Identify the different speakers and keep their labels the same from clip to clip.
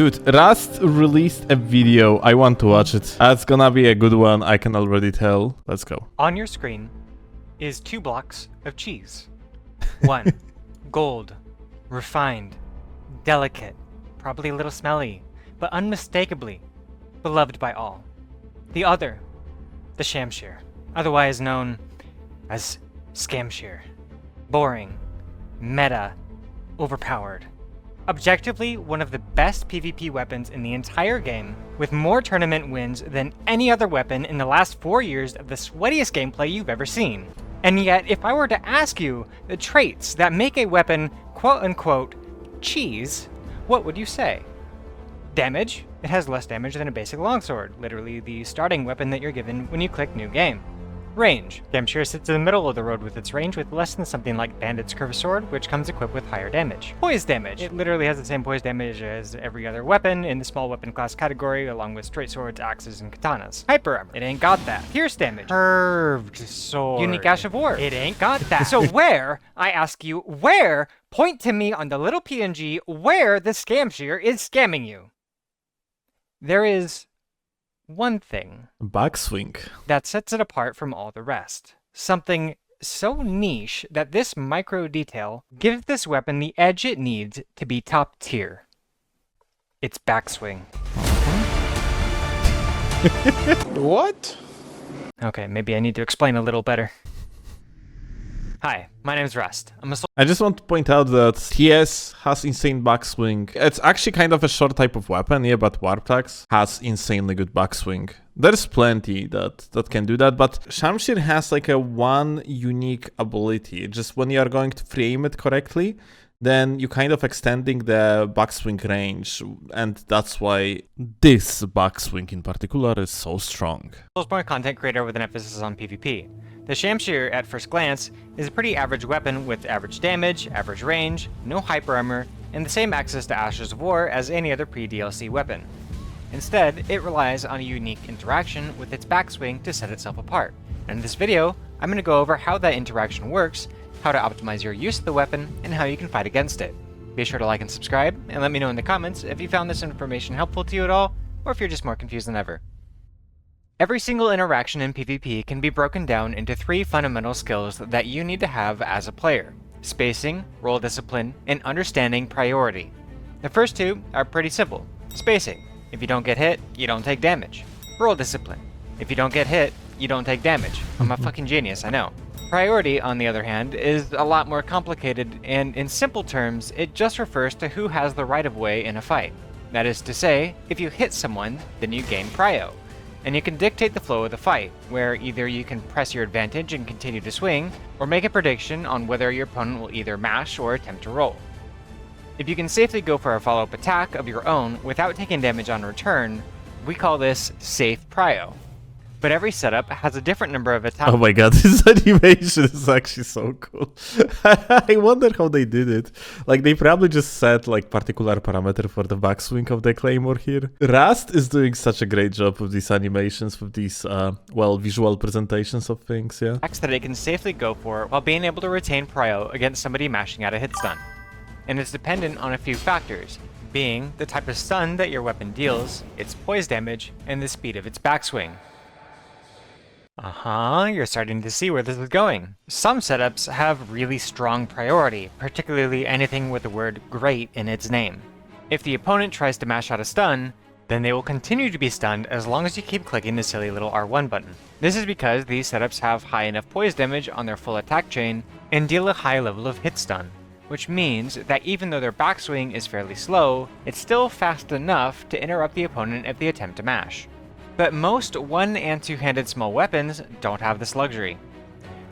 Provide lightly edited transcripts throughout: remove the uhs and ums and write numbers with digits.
Speaker 1: Dude, Rust released a video. I want to watch it. That's gonna be a good one, I can already tell. Let's go.
Speaker 2: On your screen is 2 blocks of cheese. One, gold, refined, delicate, probably a little smelly, but unmistakably beloved by all. The other, the Shamshir, otherwise known as Shamshir. Boring, meta, overpowered. Objectively, one of the best PvP weapons in the entire game, with more tournament wins than any other weapon in the last 4 years of the sweatiest gameplay you've ever seen. And yet, if I were to ask you the traits that make a weapon quote-unquote cheese, what would you say? Damage. It has less damage than a basic longsword, literally the starting weapon that you're given when you click New Game. Range. Shamshir sits in the middle of the road with its range with less than something like Bandit's Curved Sword, which comes equipped with higher damage. Poise damage. It literally has the same poise damage as every other weapon in the small weapon class category, along with straight swords, axes, and katanas. Hyper armor. It ain't got that. Pierce damage. Curved sword. Unique Ash of War. It ain't got that. So where, I ask you, where, point to me on the little PNG, where the Shamshir is scamming you? There is one thing
Speaker 1: Backswing
Speaker 2: that sets it apart from all the rest. Something so niche that this micro detail gives this weapon the edge it needs to be top tier. It's backswing.
Speaker 3: What?
Speaker 2: Okay, maybe I need to explain a little better. Hi, my name's Rust. I'm a
Speaker 1: I just want to point out that TS has insane backswing. It's actually kind of a short type of weapon, yeah, but Warp Axe has insanely good backswing. There's plenty that can do that, but Shamshir has like a one unique ability. Just when you are going to frame it correctly, then you kind of extending the backswing range, and that's why this backswing in particular is so strong.
Speaker 2: Soulsborne content creator with an emphasis on PvP. The Shamshir, at first glance, is a pretty average weapon with average damage, average range, no hyper armor, and the same access to Ashes of War as any other pre-DLC weapon. Instead, it relies on a unique interaction with its backswing to set itself apart. And in this video, I'm going to go over how that interaction works, how to optimize your use of the weapon, and how you can fight against it. Be sure to like and subscribe, and let me know in the comments if you found this information helpful to you at all, or if you're just more confused than ever. Every single interaction in PvP can be broken down into 3 fundamental skills that you need to have as a player: spacing, roll discipline, and understanding priority. The first 2 are pretty simple. Spacing. If you don't get hit, you don't take damage. Roll discipline. If you don't get hit, you don't take damage. I'm a fucking genius, I know. Priority, on the other hand, is a lot more complicated, and in simple terms, it just refers to who has the right of way in a fight. That is to say, if you hit someone, then you gain prio. And you can dictate the flow of the fight, where either you can press your advantage and continue to swing, or make a prediction on whether your opponent will either mash or attempt to roll. If you can safely go for a follow-up attack of your own without taking damage on return, we call this safe prio. But every setup has a different number of attacks.
Speaker 1: Oh my god, this animation is actually so cool. I wonder how they did it. Like, they probably just set like particular parameter for the backswing of the claymore here. Rust is doing such a great job with these animations, with these, well, visual presentations of things, yeah.
Speaker 2: That it can safely go for while being able to retain prio against somebody mashing out a hit stun. And it's dependent on a few factors, being the type of stun that your weapon deals, its poise damage, and the speed of its backswing. You're starting to see where this is going. Some setups have really strong priority, particularly anything with the word great in its name. If the opponent tries to mash out a stun, then they will continue to be stunned as long as you keep clicking the silly little R1 button. This is because these setups have high enough poise damage on their full attack chain and deal a high level of hit stun, which means that even though their backswing is fairly slow, it's still fast enough to interrupt the opponent if they attempt to mash. But most one- and two-handed small weapons don't have this luxury.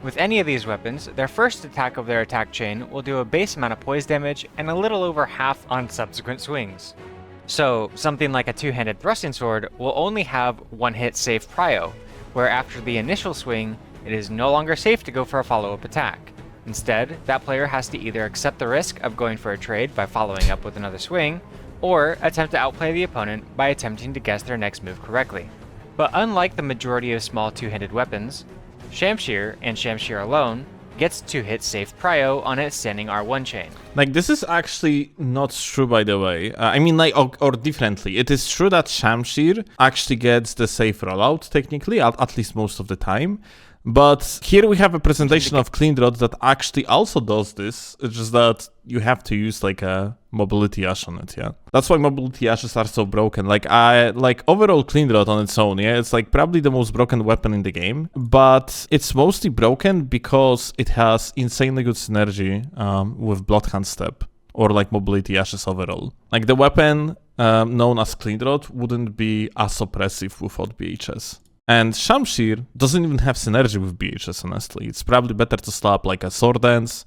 Speaker 2: With any of these weapons, their first attack of their attack chain will do a base amount of poise damage and a little over half on subsequent swings. So, something like a two-handed thrusting sword will only have one hit safe prio, where after the initial swing, it is no longer safe to go for a follow-up attack. Instead, that player has to either accept the risk of going for a trade by following up with another swing, or attempt to outplay the opponent by attempting to guess their next move correctly. But unlike the majority of small two-handed weapons, Shamshir, and Shamshir alone, gets 2-hit safe prio on its standing R1 chain.
Speaker 1: Like, this is actually not true, by the way. I mean, like, or differently. It is true that Shamshir actually gets the safe rollout, technically, at least most of the time. But here we have a presentation of Cleanrod that actually also does this. It's just that you have to use like a mobility ash on it, yeah. That's why mobility ashes are so broken. Like overall Cleanrod on its own, yeah, it's like probably the most broken weapon in the game. But it's mostly broken because it has insanely good synergy with Bloodhound Step or like mobility ashes overall. Like the weapon known as Cleanrod wouldn't be as oppressive without BHS. And Shamshir doesn't even have synergy with BHS, honestly. It's probably better to slap like a Sword Dance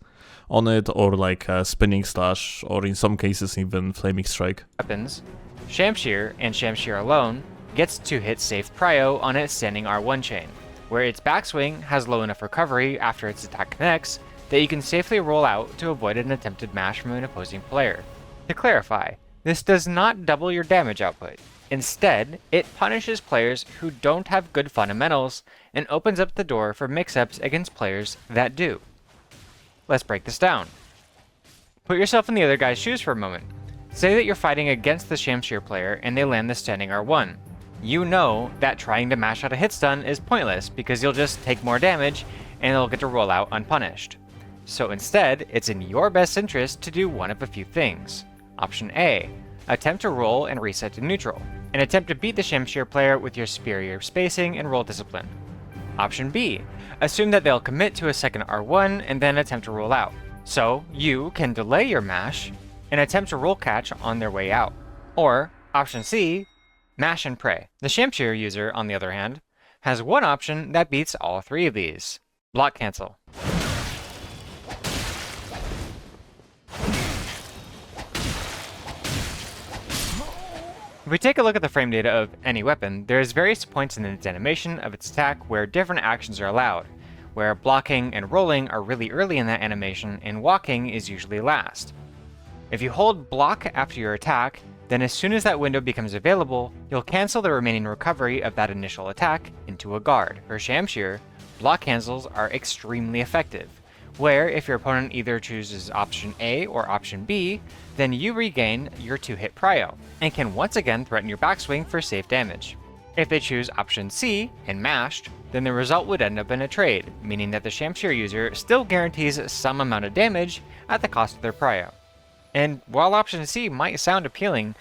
Speaker 1: on it, or like a Spinning Slash, or in some cases even Flaming Strike.
Speaker 2: Weapons, Shamshir and Shamshir alone gets 2-hit safe prio on its standing R1 chain, where its backswing has low enough recovery after its attack connects that you can safely roll out to avoid an attempted mash from an opposing player. To clarify, this does not double your damage output. Instead, it punishes players who don't have good fundamentals and opens up the door for mix-ups against players that do. Let's break this down. Put yourself in the other guy's shoes for a moment. Say that you're fighting against the Shamshir player and they land the standing R1. You know that trying to mash out a hit stun is pointless because you'll just take more damage and they'll get to roll out unpunished. So instead, it's in your best interest to do one of a few things. Option A, attempt to roll and reset to neutral, and attempt to beat the Shamshir player with your superior spacing and roll discipline. Option B, assume that they'll commit to a second R1 and then attempt to roll out. So you can delay your mash and attempt to roll catch on their way out. Or option C, mash and pray. The Shamshir user, on the other hand, has one option that beats all three of these. Block cancel. If we take a look at the frame data of any weapon, there's various points in its animation of its attack where different actions are allowed, where blocking and rolling are really early in that animation and walking is usually last. If you hold block after your attack, then as soon as that window becomes available, you'll cancel the remaining recovery of that initial attack into a guard. For Shamshir, block cancels are extremely effective, where if your opponent either chooses option A or option B, then you regain your 2-hit prio, and can once again threaten your backswing for safe damage. If they choose option C and mashed, then the result would end up in a trade, meaning that the Shamshir user still guarantees some amount of damage at the cost of their prio. And while option C might sound appealing,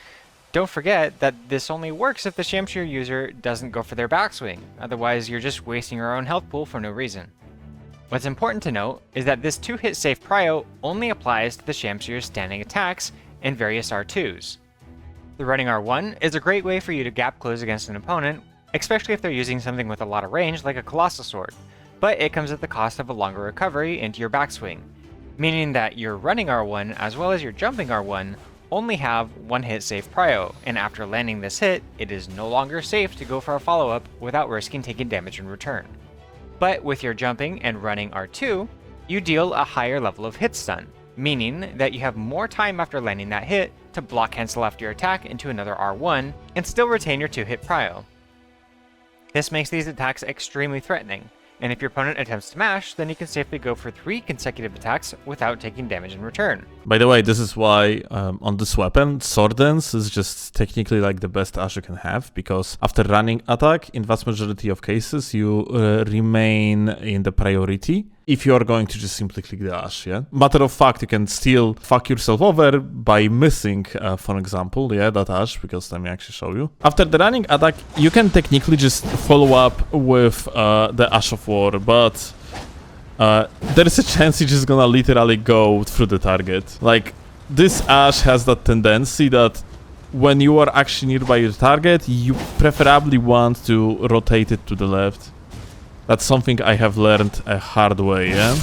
Speaker 2: don't forget that this only works if the Shamshir user doesn't go for their backswing, otherwise you're just wasting your own health pool for no reason. What's important to note is that this 2-hit safe prio only applies to the Shamshir's standing attacks and various R2s. The running R1 is a great way for you to gap close against an opponent, especially if they're using something with a lot of range like a Colossal Sword, but it comes at the cost of a longer recovery into your backswing, meaning that your running R1 as well as your jumping R1 only have 1-hit safe prio, and after landing this hit, it is no longer safe to go for a follow-up without risking taking damage in return. But with your jumping and running R2, you deal a higher level of hit stun, meaning that you have more time after landing that hit to block cancel after your attack into another R1 and still retain your 2-hit prio. This makes these attacks extremely threatening, and if your opponent attempts to mash, then you can safely go for 3 consecutive attacks without taking damage in return.
Speaker 1: By the way, this is why on this weapon, Sword Dance is just technically like the best Ash you can have, because after running attack, in vast majority of cases, you remain in the priority if you are going to just simply click the Ash, yeah? Matter of fact, you can still fuck yourself over by missing, for example, yeah, that Ash, because let me actually show you. After the running attack, you can technically just follow up with the Ash of War, but there is a chance you're just gonna literally go through the target. Like, this Ash has that tendency that when you are actually nearby your target, you preferably want to rotate it to the left. That's something I have learned a hard way, yeah?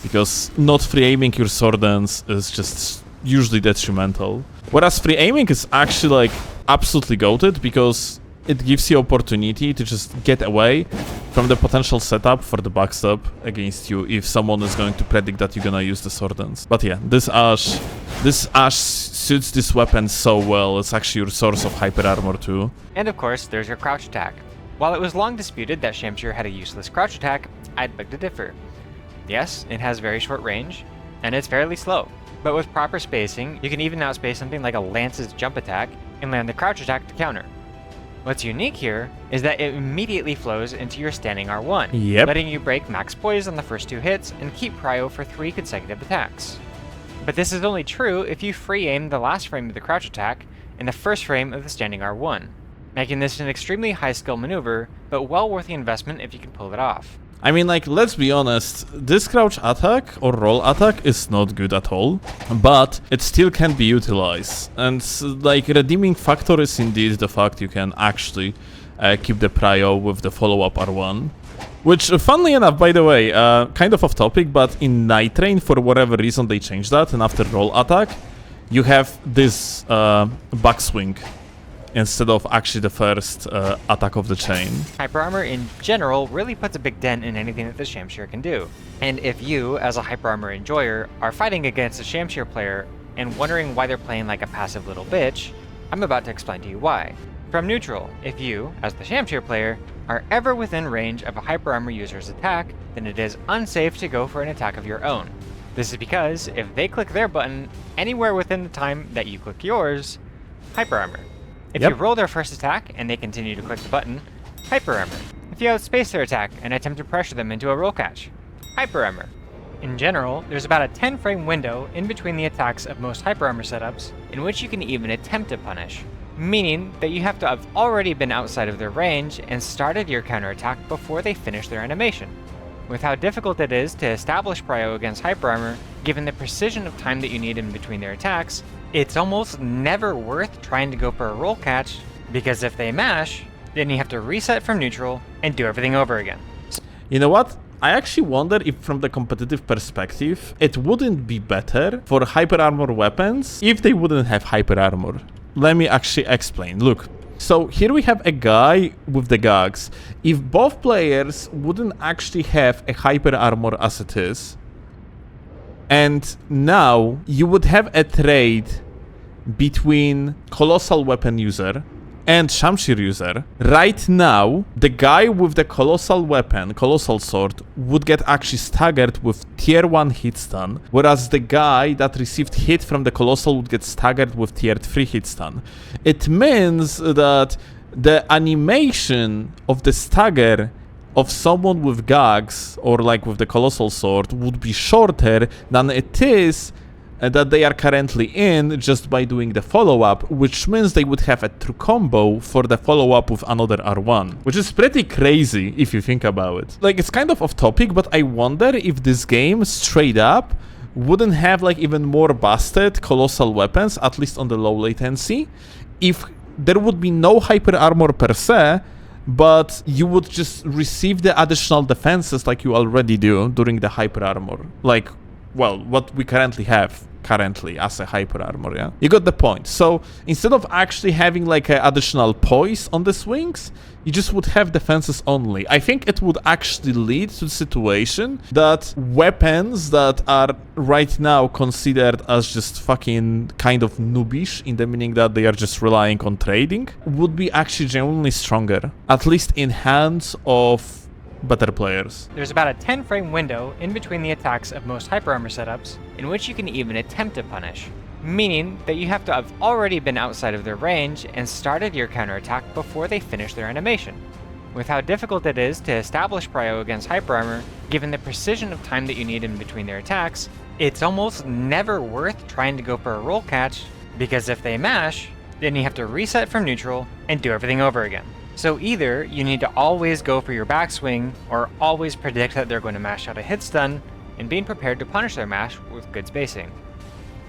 Speaker 1: Because not free aiming your sword dance is just usually detrimental. Whereas free aiming is actually like absolutely goated because it gives you opportunity to just get away from the potential setup for the backstab against you if someone is going to predict that you're gonna use the sword dance. But yeah, this Ash suits this weapon so well. It's actually your source of hyper armor too.
Speaker 2: And of course, there's your crouch attack. While it was long disputed that Shamshir had a useless crouch attack, I'd beg to differ. Yes, it has very short range, and it's fairly slow, but with proper spacing, you can even outspace something like a Lance's jump attack and land the crouch attack to counter. What's unique here is that it immediately flows into your standing R1,
Speaker 1: Yep.
Speaker 2: letting you break max poise on the first 2 hits and keep prio for 3 consecutive attacks. But this is only true if you free aim the last frame of the crouch attack and the first frame of the standing R1, making this an extremely high skill maneuver, but well worth the investment if you can pull it off.
Speaker 1: I mean, like, let's be honest, this crouch attack or roll attack is not good at all, but it still can be utilized. And, like, redeeming factor is indeed the fact you can actually keep the prio with the follow-up R1. Which, funnily enough, by the way, kind of off topic, but in Night Train, for whatever reason, they changed that, and after roll attack, you have this backswing instead of actually the first attack of the chain.
Speaker 2: Hyper Armor in general really puts a big dent in anything that the Shamshir can do. And if you, as a Hyper Armor enjoyer, are fighting against a Shamshir player and wondering why they're playing like a passive little bitch, I'm about to explain to you why. From neutral, if you, as the Shamshir player, are ever within range of a Hyper Armor user's attack, then it is unsafe to go for an attack of your own. This is because if they click their button anywhere within the time that you click yours, Hyper Armor. If you roll their first attack and they continue to click the button, Hyper Armor. If you outspace their attack and attempt to pressure them into a roll catch, Hyper Armor. In general, there's about a 10 frame window in between the attacks of most Hyper Armor setups in which you can even attempt to punish, meaning that you have to have already been outside of their range and started your counterattack before they finish their animation. With how difficult it is to establish prio against Hyper Armor, given the precision of time that you need in between their attacks, it's almost never worth trying to go for a roll catch, because if they mash, then you have to reset from neutral and do everything over again.
Speaker 1: You know what? I actually wonder if from the competitive perspective, it wouldn't be better for hyper armor weapons if they wouldn't have hyper armor. Let me actually explain. Look. So here we have a guy with the gags. If both players wouldn't actually have a hyper armor as it is, and now you would have a trade between colossal weapon user and Shamshir user. Right now, the guy with the colossal weapon, colossal sword, would get actually staggered with tier 1 hit stun, whereas the guy that received hit from the colossal would get staggered with tier 3 hit stun. It means that the animation of the stagger of someone with gags or like with the colossal sword would be shorter than it is that they are currently in just by doing the follow-up, which means they would have a true combo for the follow-up with another R1, which is pretty crazy if you think about it. Like, it's kind of off topic, but I wonder if this game straight up wouldn't have like even more busted colossal weapons, at least on the low latency, if there would be no hyper armor per se, but you would just receive the additional defenses like you already do during the hyper armor. Like, well, what we currently have as a hyper armor, yeah? You got the point. So instead of actually having like an additional poise on the swings, you just would have defenses only. I think it would actually lead to the situation that weapons that are right now considered as just fucking kind of noobish, in the meaning that they are just relying on trading, would be actually genuinely stronger, at least in hands of better players.
Speaker 2: There's about a 10 frame window in between the attacks of most Hyper Armor setups in which you can even attempt to punish, meaning that you have to have already been outside of their range and started your counterattack before they finish their animation. With how difficult it is to establish prio against Hyper Armor, given the precision of time that you need in between their attacks, it's almost never worth trying to go for a roll catch, because if they mash, then you have to reset from neutral and do everything over again. So either you need to always go for your backswing, or always predict that they're going to mash out a hit stun, and being prepared to punish their mash with good spacing.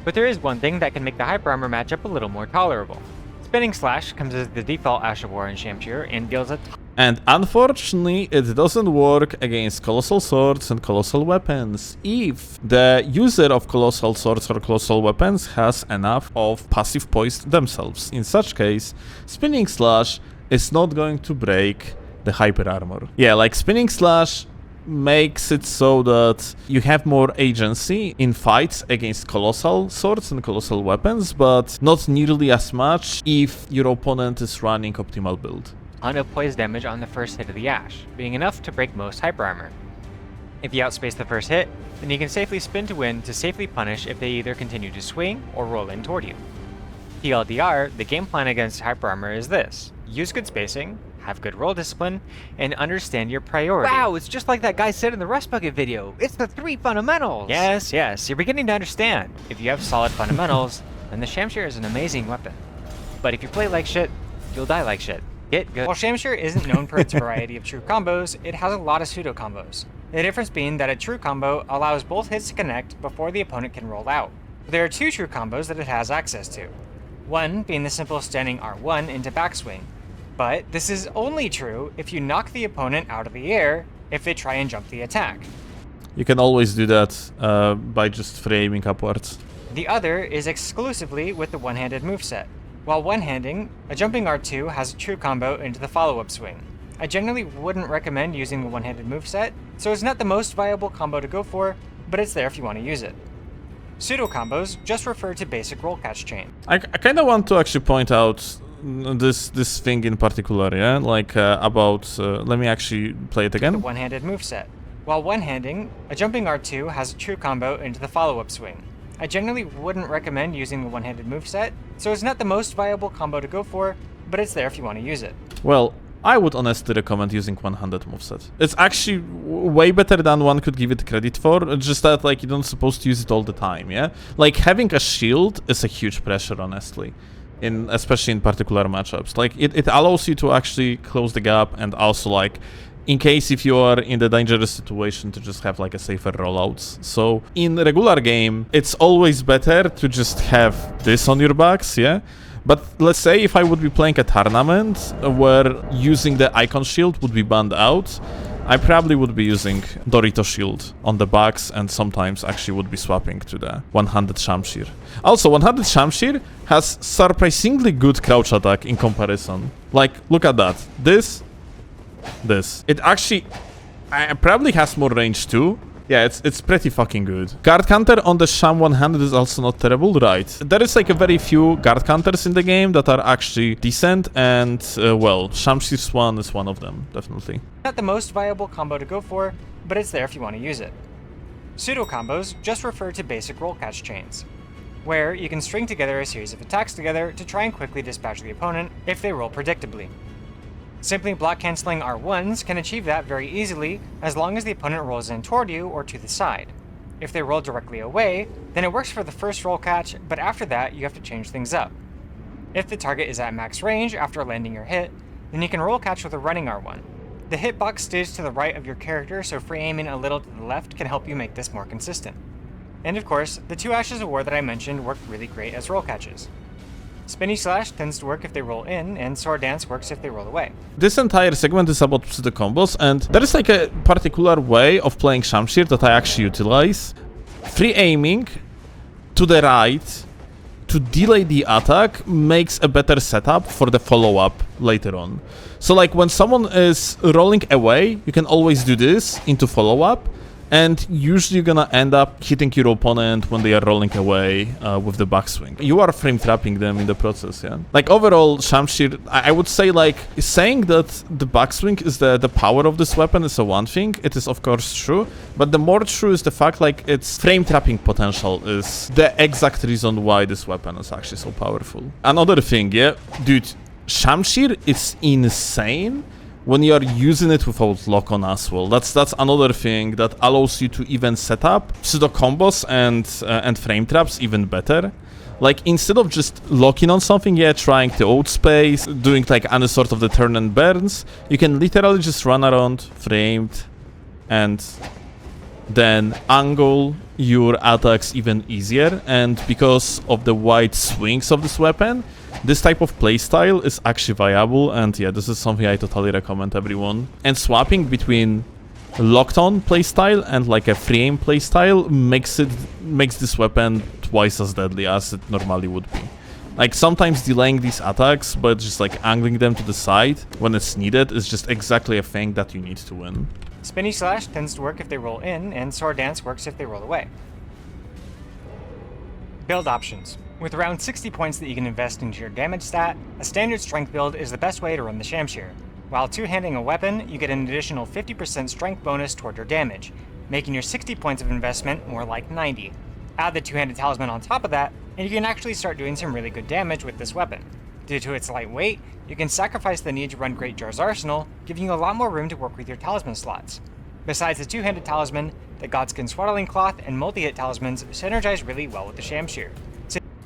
Speaker 2: But there is one thing that can make the Hyper Armor matchup a little more tolerable. Spinning Slash comes as the default Ash of War in Shamshir and deals a
Speaker 1: And unfortunately, it doesn't work against Colossal Swords and Colossal Weapons if the user of Colossal Swords or Colossal Weapons has enough of passive poise themselves. In such case, Spinning Slash is not going to break the Hyper Armor. Yeah, like Spinning Slash makes it so that you have more agency in fights against Colossal Swords and Colossal Weapons, but not nearly as much if your opponent is running optimal build.
Speaker 2: ton of poise damage on the first hit of the Ash, being enough to break most Hyper Armor. If you outspace the first hit, then you can safely spin to win to safely punish if they either continue to swing or roll in toward you. TLDR, the game plan against hyper armor is this: use good spacing, have good roll discipline, and understand your priority.
Speaker 4: Wow, it's just like that guy said in the Rust Bucket video. It's the 3 fundamentals.
Speaker 2: Yes, you're beginning to understand. If you have solid fundamentals, then the Shamshir is an amazing weapon. But if you play like shit, you'll die like shit. Get good. While Shamshir isn't known for its variety of true combos, it has a lot of pseudo combos. The difference being that a true combo allows both hits to connect before the opponent can roll out. There are 2 true combos that it has access to. One being the simple standing R1 into backswing. But this is only true if you knock the opponent out of the air if they try and jump the attack.
Speaker 1: You can always do that by just framing upwards.
Speaker 2: The other is exclusively with the one-handed moveset. While one-handing, a jumping R2 has a true combo into the follow-up swing. I generally wouldn't recommend using the one-handed moveset, so it's not the most viable combo to go for, but it's there if you want to use it. Pseudo combos just refer to basic roll catch chain.
Speaker 1: I kind of want to actually point out this thing in particular, yeah? Like about... let me actually play it again.
Speaker 2: The one-handed moveset. While one-handing, a jumping R2 has a true combo into the follow-up swing. I generally wouldn't recommend using the one-handed moveset, so it's not the most viable combo to go for, but it's there if you want to use it.
Speaker 1: Well, I would honestly recommend using one-handed moveset. It's actually way better than one could give it credit for, it's just that like you're not supposed to use it all the time, yeah? Like having a shield is a huge pressure, honestly. Especially in particular matchups. Like it allows you to actually close the gap, and also like in case if you are in the dangerous situation to just have like a safer rollouts. So in the regular game, it's always better to just have this on your backs, yeah? But let's say if I would be playing a tournament where using the icon shield would be banned out, I probably would be using Dorito shield on the backs, and sometimes actually would be swapping to the one-handed Shamshir. Also, one-handed Shamshir has surprisingly good crouch attack in comparison. Like, look at that. This. It actually probably has more range too. Yeah, it's pretty fucking good. Guard counter on the Sham one-handed is also not terrible, right? There is like a very few guard counters in the game that are actually decent, and well, Shamshir's one is one of them, definitely.
Speaker 2: Not the most viable combo to go for, but it's there if you want to use it. Pseudo combos just refer to basic roll catch chains, where you can string together a series of attacks together to try and quickly dispatch the opponent if they roll predictably. Simply block canceling R1s can achieve that very easily as long as the opponent rolls in toward you or to the side. If they roll directly away, then it works for the first roll catch, but after that you have to change things up. If the target is at max range after landing your hit, then you can roll catch with a running R1. The hitbox stays to the right of your character, so free aiming a little to the left can help you make this more consistent. And of course, the 2 Ashes of War that I mentioned work really great as roll catches. Spinny Slash tends to work if they roll in, and Sword Dance works if they roll away.
Speaker 1: This entire segment is about pseudo combos, and there is like a particular way of playing Shamshir that I actually utilize. Free aiming to the right to delay the attack makes a better setup for the follow-up later on. So like when someone is rolling away, you can always do this into follow-up, and usually you're gonna end up hitting your opponent when they are rolling away with the backswing. You are frame trapping them in the process, yeah? Like overall, Shamshir, I would say like, saying that the backswing is the power of this weapon is a one thing. It is of course true, but the more true is the fact like its frame trapping potential is the exact reason why this weapon is actually so powerful. Another thing, yeah? Dude, Shamshir is insane when you are using it without lock-on as well. That's another thing that allows you to even set up pseudo combos and frame traps even better. Like instead of just locking on something, yeah, trying to outspace, doing like any sort of the turn and burns, you can literally just run around framed and then angle your attacks even easier. And because of the wide swings of this weapon, this type of playstyle is actually viable, and yeah, this is something I totally recommend everyone. And swapping between locked-on playstyle and like a free aim playstyle makes this weapon twice as deadly as it normally would be. Like sometimes delaying these attacks, but just like angling them to the side when it's needed is just exactly a thing that you need to win.
Speaker 2: Spinny Slash tends to work if they roll in, and Sword Dance works if they roll away. Build options. With around 60 points that you can invest into your damage stat, a standard strength build is the best way to run the Shamshir. While two-handing a weapon, you get an additional 50% strength bonus toward your damage, making your 60 points of investment more like 90. Add the two-handed talisman on top of that, and you can actually start doing some really good damage with this weapon. Due to its light weight, you can sacrifice the need to run Great Jar's arsenal, giving you a lot more room to work with your talisman slots. Besides the two-handed talisman, the Godskin Swaddling Cloth and multi-hit talismans synergize really well with the Shamshir.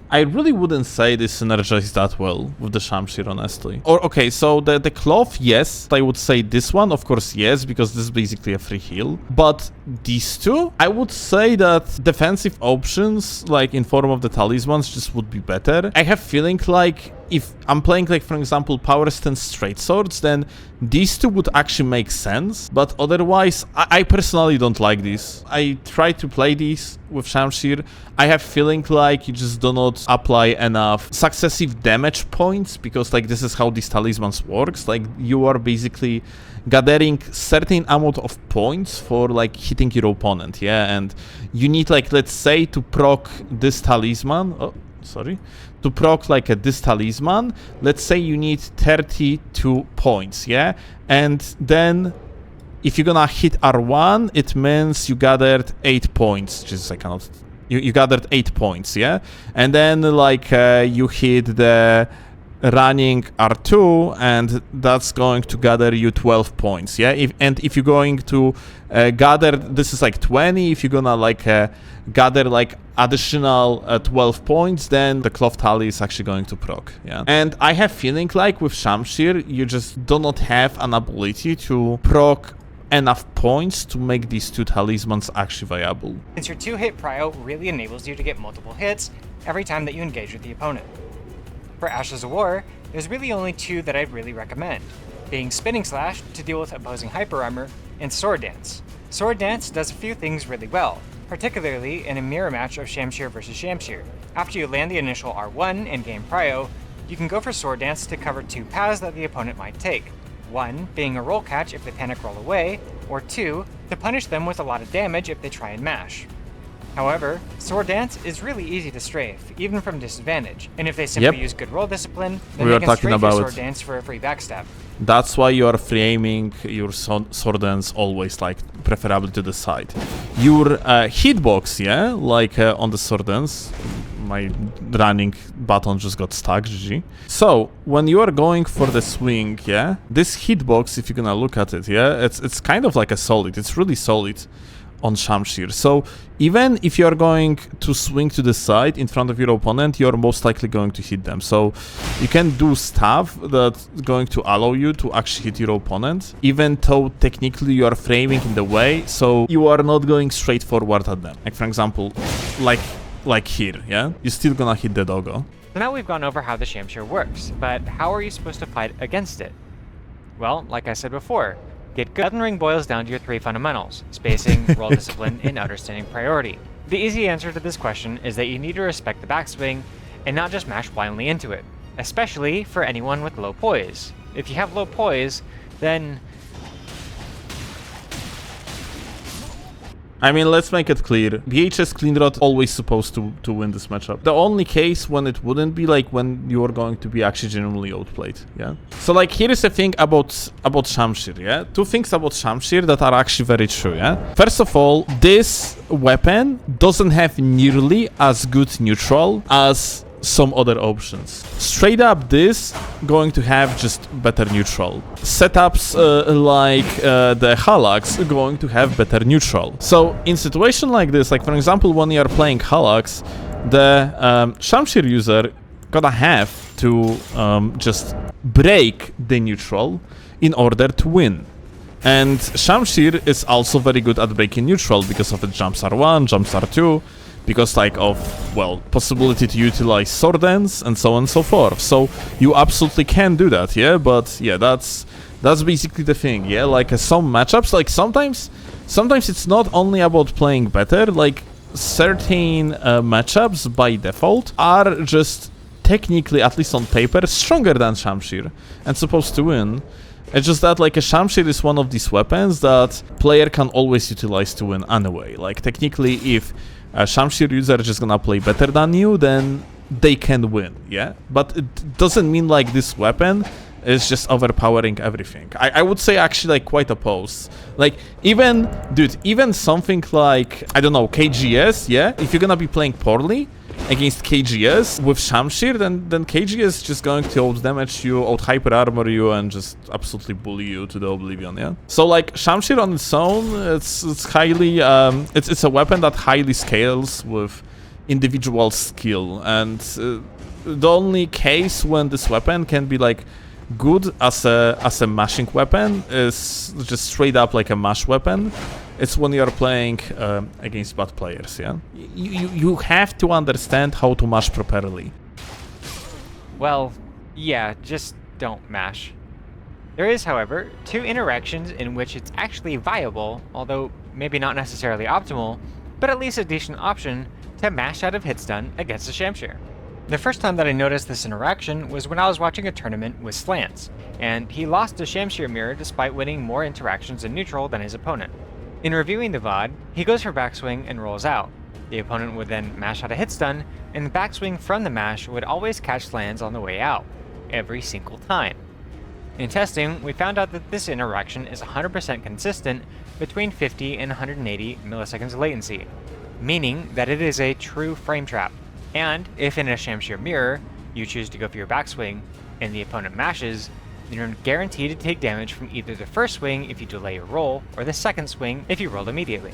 Speaker 1: I really wouldn't say this synergizes that well with the Shamshir, honestly. Or, okay, so the cloth, yes. I would say this one, of course, yes, because this is basically a free heal. But these two, I would say that defensive options, like in form of the talismans, just would be better. I have feeling like if I'm playing, like, for example, power stance straight swords, then these two would actually make sense. But otherwise, I personally don't like these. I try to play these with Shamshir. I have feeling like you just do not apply enough successive damage points, because, like, this is how these talismans works. Like, you are basically gathering certain amount of points for, like, hitting your opponent, yeah? And you need, like, let's say, to proc this talisman... to proc like this talisman, let's say you need 32 points, yeah? And then if you're gonna hit R1, it means you gathered 8 points. Just I cannot... You gathered 8 points, yeah? And then, like, you hit the running R2, and that's going to gather you 12 points, yeah? If you're going to gather... This is, like, 20. If you're gonna, like, gather, like, additional 12 points, then the cloth tally is actually going to proc, yeah? And I have feeling like with Shamshir, you just do not have an ability to proc enough points to make these two talismans actually viable.
Speaker 2: Since your two-hit prio really enables you to get multiple hits every time that you engage with the opponent. For Ashes of War, there's really only two that I'd really recommend, being Spinning Slash to deal with opposing hyper armor, and Sword Dance. Sword Dance does a few things really well, particularly in a mirror match of Shamshir versus Shamshir. After you land the initial R1 and gain prio, you can go for Sword Dance to cover two paths that the opponent might take. One, being a roll catch if they panic roll away, or two, to punish them with a lot of damage if they try and mash. However, Sword Dance is really easy to strafe, even from disadvantage, and if they simply use good roll discipline, then they can strafe your Sword Dance for a free backstab.
Speaker 1: That's why you are framing your Sword Dance always, like, preferably to the side. Your hitbox, yeah, like on the Sword Dance, my running button just got stuck, GG. So, when you are going for the swing, yeah, this hitbox, if you're gonna look at it, yeah, it's kind of like a solid, it's really solid on Shamshir. So even if you're going to swing to the side in front of your opponent, you're most likely going to hit them. So you can do stuff that's going to allow you to actually hit your opponent, even though technically you are framing in the way, so you are not going straight forward at them. Like, for example, like here, yeah? You're still gonna hit the doggo.
Speaker 2: So now we've gone over how the Shamshir works, but how are you supposed to fight against it? Well, like I said before, get good. Elden Ring boils down to your three fundamentals: spacing, roll discipline, and understanding priority. The easy answer to this question is that you need to respect the backswing and not just mash blindly into it, especially for anyone with low poise. If you have low poise, then...
Speaker 1: I mean, let's make it clear. VHS Cleanrot always supposed to win this matchup. The only case when it wouldn't be, like, when you are going to be actually genuinely outplayed, yeah? So, like, here is the thing about Shamshir, yeah? Two things about Shamshir that are actually very true, yeah? First of all, this weapon doesn't have nearly as good neutral as some other options. Straight up, this going to have just better neutral. Setups like the Halax going to have better neutral. So in situation like this, like for example when you are playing Halax, the Shamshir user gonna have to just break the neutral in order to win. And Shamshir is also very good at breaking neutral because of its jumps R1, jumps R2, because like of, well, possibility to utilize Sword Dance and so on and so forth. So you absolutely can do that, yeah? But yeah, that's basically the thing, yeah? Like some matchups, like sometimes it's not only about playing better, like certain matchups by default are just technically, at least on paper, stronger than Shamshir and supposed to win. It's just that like a Shamshir is one of these weapons that player can always utilize to win anyway. Like technically if a Shamshir user is just gonna play better than you, then they can win, yeah? But it doesn't mean like this weapon is just overpowering everything. I would say actually like quite opposed. Like even, dude, even something like, I don't know, KGS, yeah? If you're gonna be playing poorly against KGS with Shamshir, then KGS is just going to out-damage you, out-hyper armor you, and just absolutely bully you to the oblivion, yeah? So like Shamshir on its own, it's highly, it's a weapon that highly scales with individual skill, and the only case when this weapon can be like good as a mashing weapon is just straight up like a mash weapon. It's when you're playing against bad players, yeah? You have to understand how to mash properly.
Speaker 2: Well, yeah, just don't mash. There is, however, 2 interactions in which it's actually viable, although maybe not necessarily optimal, but at least a decent option to mash out of hit stun against a Shamshir. The first time that I noticed this interaction was when I was watching a tournament with Slants, and he lost to Shamshir mirror despite winning more interactions in neutral than his opponent. In reviewing the VOD, he goes for backswing and rolls out. The opponent would then mash out a hit stun, and the backswing from the mash would always catch Slants on the way out, every single time. In testing, we found out that this interaction is 100% consistent between 50 and 180 milliseconds latency, meaning that it is a true frame trap. And if in a Shamshir mirror, you choose to go for your backswing, and the opponent mashes, then you're guaranteed to take damage from either the first swing if you delay your roll, or the second swing if you roll immediately.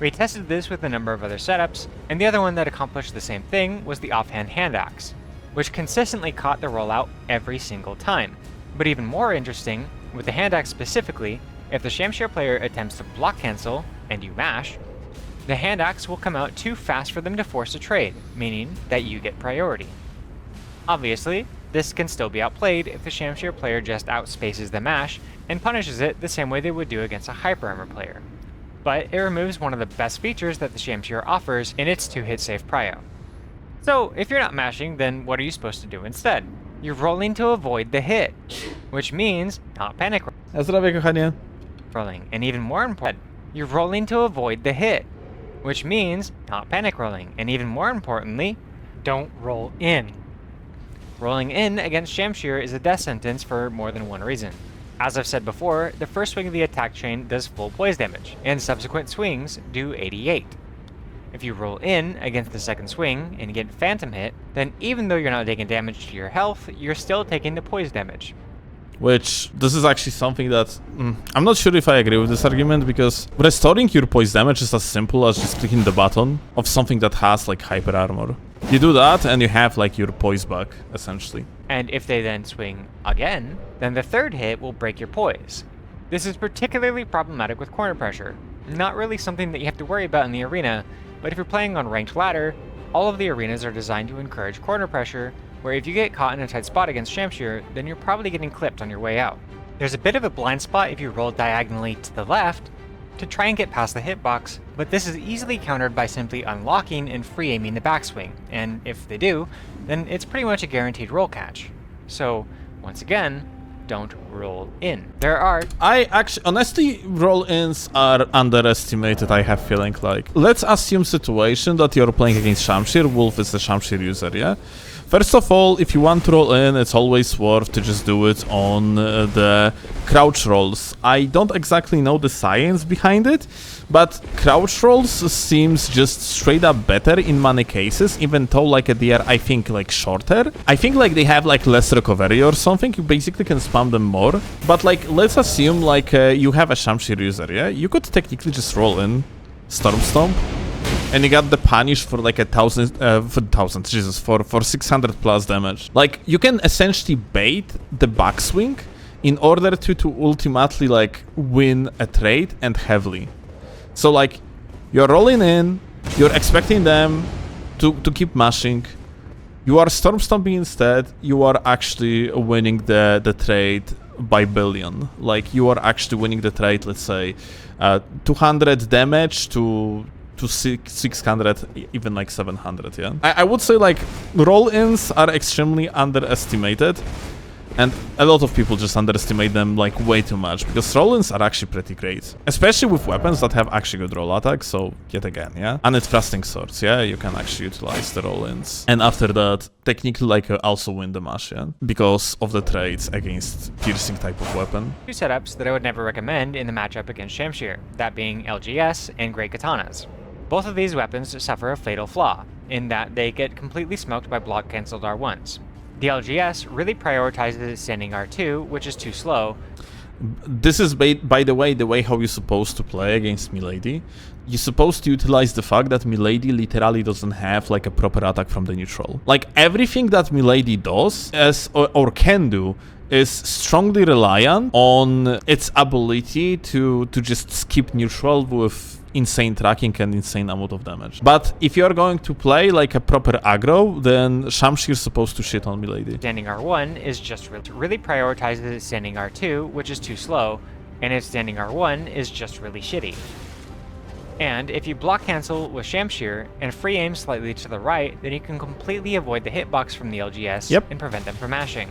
Speaker 2: We tested this with a number of other setups, and the other one that accomplished the same thing was the offhand hand axe, which consistently caught the rollout every single time. But even more interesting, with the hand axe specifically, if the Shamshir player attempts to block cancel, and you mash, the hand axe will come out too fast for them to force a trade, meaning that you get priority. Obviously, this can still be outplayed if the Shamshir player just outspaces the mash and punishes it the same way they would do against a hyper armor player. But it removes one of the best features that the Shamshir offers in its 2-hit safe prio. So if you're not mashing, then what are you supposed to do instead? You're rolling to avoid the hit, which means not panic
Speaker 1: Zdrowie, kochanie.
Speaker 2: rolling, and even more important, you're rolling to avoid the hit, which means not panic rolling, and even more importantly, don't roll in. Rolling in against Shamshir is a death sentence for more than one reason. As I've said before, the first swing of the attack chain does full poise damage, and subsequent swings do 88. If you roll in against the second swing and get phantom hit, then even though you're not taking damage to your health, you're still taking the poise damage.
Speaker 1: Which, this is actually something that, I'm not sure if I agree with this argument, because restoring your poise damage is as simple as just clicking the button of something that has like hyper armor. You do that and you have like your poise back, essentially.
Speaker 2: And if they then swing again, then the third hit will break your poise. This is particularly problematic with corner pressure. Not really something that you have to worry about in the arena, but if you're playing on ranked ladder, all of the arenas are designed to encourage corner pressure, where if you get caught in a tight spot against Shamshir, then you're probably getting clipped on your way out. There's a bit of a blind spot if you roll diagonally to the left to try and get past the hitbox, but this is easily countered by simply unlocking and free aiming the backswing, and if they do, then it's pretty much a guaranteed roll catch. So, once again, don't roll in. There are...
Speaker 1: I actually, honestly, roll-ins are underestimated, I have feeling like. Let's assume situation that you're playing against Shamshir, Wolf is the Shamshir user, yeah? First of all, if you want to roll in, it's always worth to just do it on the crouch rolls. I don't exactly know the science behind it, but crouch rolls seems just straight up better in many cases, even though like they are, I think, like shorter. I think like they have like less recovery or something, you basically can spam them more. But like, let's assume like you have a Shamshir user, yeah? You could technically just roll in, Storm Stomp, and you got the punish for like 1,000, Jesus, for 600 plus damage. Like, you can essentially bait the backswing in order to ultimately like win a trade and heavily. So like, you're rolling in, you're expecting them to keep mashing, you are storm stomping instead, you are actually winning the trade by billion. Like, you are actually winning the trade, let's say, 200 damage to 600, even like 700, yeah? I would say like roll-ins are extremely underestimated. And a lot of people just underestimate them like way too much, because roll-ins are actually pretty great. Especially with weapons that have actually good roll attacks, so yet again, yeah? And it's thrusting swords, yeah? You can actually utilize the roll-ins. And after that, technically like also win the match, yeah? Because of the traits against piercing type of weapon.
Speaker 2: Two setups that I would never recommend in the matchup against Shamshir, that being LGS and Great Katanas. Both of these weapons suffer a fatal flaw, in that they get completely smoked by block-cancelled R1s. The LGS really prioritizes standing R2, which is too slow.
Speaker 1: This is, by the way how you're supposed to play against Milady. You're supposed to utilize the fact that Milady literally doesn't have like a proper attack from the neutral. Like everything that Milady does or can do is strongly reliant on its ability to just skip neutral with insane tracking and insane amount of damage. But if you're going to play like a proper aggro, then Shamshir's supposed to shit on Milady.
Speaker 2: Standing R1 is just really prioritizes standing R2, which is too slow, and its standing R1 is just really shitty. And if you block cancel with Shamshir and free aim slightly to the right, then you can completely avoid the hitbox from the LGS and prevent them from mashing.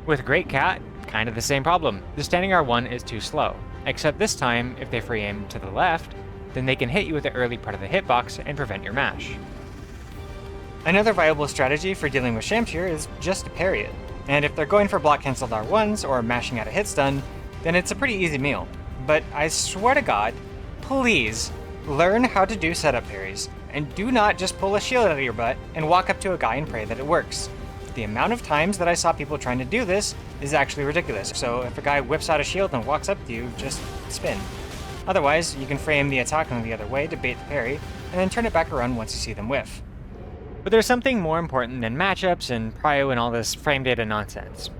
Speaker 2: With Great Cat, kind of the same problem. The standing R1 is too slow, except this time, if they free aim to the left, then they can hit you with the early part of the hitbox and prevent your mash. Another viable strategy for dealing with Shamshir is just to parry it. And if they're going for block cancelled R1s or mashing out a hit stun, then it's a pretty easy meal. But I swear to God, please learn how to do setup parries, and do not just pull a shield out of your butt and walk up to a guy and pray that it works. The amount of times that I saw people trying to do this is actually ridiculous, so if a guy whips out a shield and walks up to you, just spin. Otherwise, you can frame the attack on the other way to bait the parry, and then turn it back around once you see them whiff. But there's something more important than matchups and prio and all this frame data nonsense.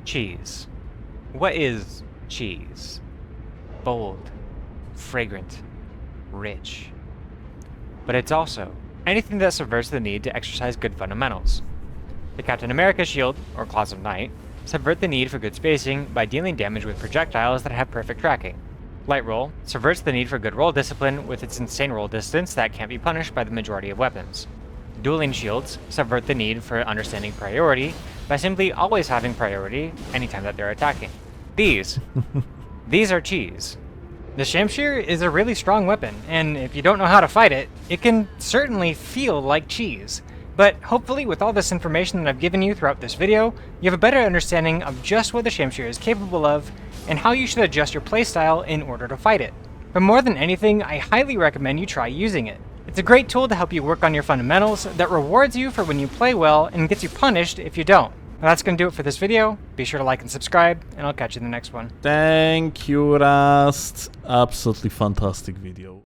Speaker 2: Cheese. What is cheese? Bold, fragrant, rich. But it's also anything that subverts the need to exercise good fundamentals. The Captain America shield, or Claws of Night, subvert the need for good spacing by dealing damage with projectiles that have perfect tracking. Light Roll subverts the need for good roll discipline with its insane roll distance that can't be punished by the majority of weapons. Dueling shields subvert the need for understanding priority by simply always having priority anytime that they're attacking. These are cheese. The Shamshir is a really strong weapon, and if you don't know how to fight it, it can certainly feel like cheese. But hopefully with all this information that I've given you throughout this video, you have a better understanding of just what the Shamshir is capable of, and how you should adjust your playstyle in order to fight it. But more than anything, I highly recommend you try using it. It's a great tool to help you work on your fundamentals that rewards you for when you play well and gets you punished if you don't. Well, that's going to do it for this video. Be sure to like and subscribe, and I'll catch you in the next one.
Speaker 1: Thank you, Rust. Absolutely fantastic video.